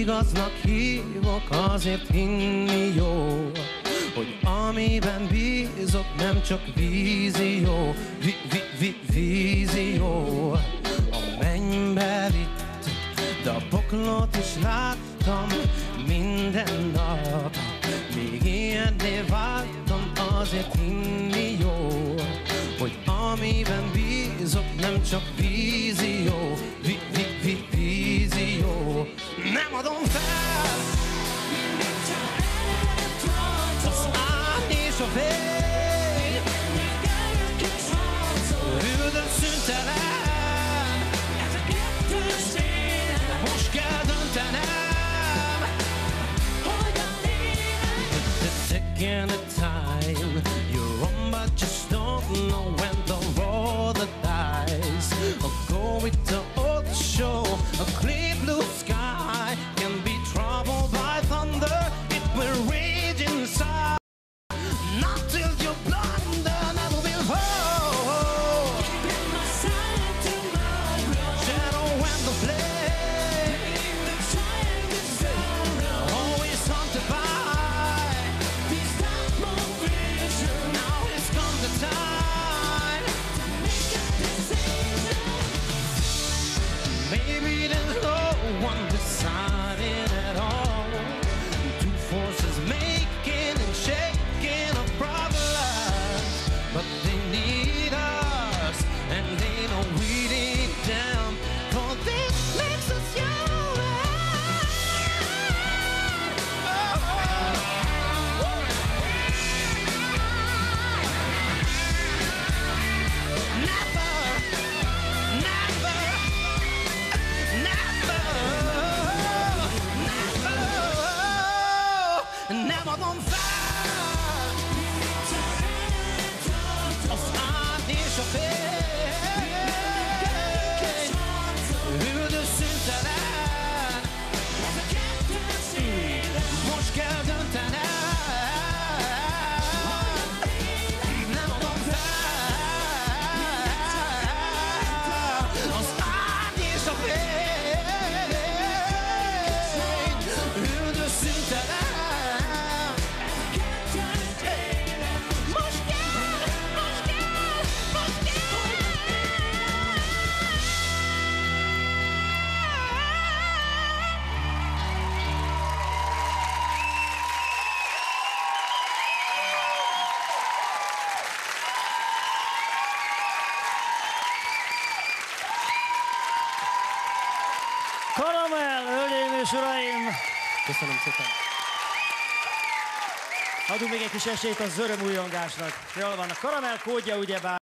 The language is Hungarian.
igaznak hívok, azért hinni jó, hogy amiben bízok nem csak vízió, vízió. A mennybe vitt, de a poklot is láttam minden nap. Még ilyenné váltam, azért hinni jó, hogy amiben bízok nem csak vízió, vízió. Nem adom fel az át és a vény, üldös szüntelen, most kell döntenem, the second time you're on, but just don't know when to roll the dice, or go with the old show. A clear blue sky can be troubled by thunder. It will rage inside, not till you blunder, never will hold. Keeping my silent tomorrow, shadow and the flame, always haunted by these dark visions. Now it's come the time to make a decision. Maybe there's no one deciding at all. Two forces making and shaking a problem, but they need us, and they know we need them. For this makes us human. Never, never, never adom fel az át és a fény, üldös szüntelen, most kell döntenem. Nem adom fel az át és a fény, üldös szüntelen. Karamell, hölgyeim és uraim! Köszönöm szépen. Adunk még egy kis esélyt a zörömújongásnak. Jól van, a Karamell kódja ugyebár